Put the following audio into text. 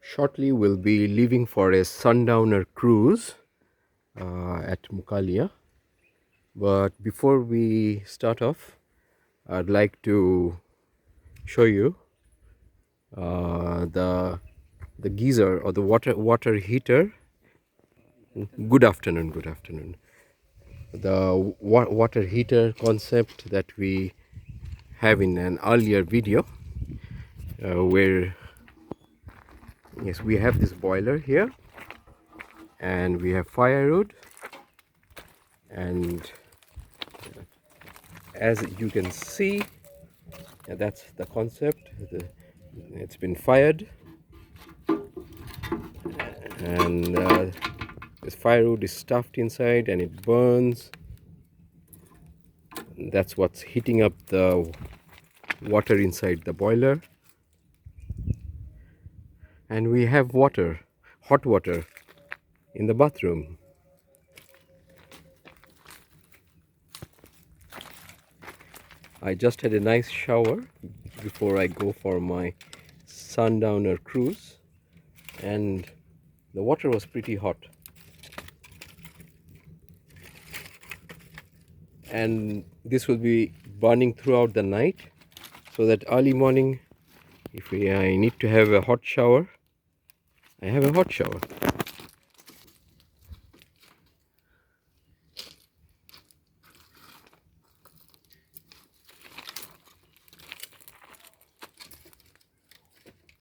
Shortly we'll be leaving for a sundowner cruise at Mukalya. But before we start off, I'd like to show you the geyser or the water heater. Good afternoon. Good afternoon. The water heater concept that we have in an earlier video, where yes, we have this boiler here, and we have firewood, and as you can see, that's the concept. It's been fired, and this firewood is stuffed inside and it burns. That's what's heating up the water inside the boiler. And we have water, hot water, in the bathroom. I just had a nice shower before I go for my sundowner cruise, and the water was pretty hot. And this will be burning throughout the night, so that early morning, if I need to have a hot shower, I have a hot shower.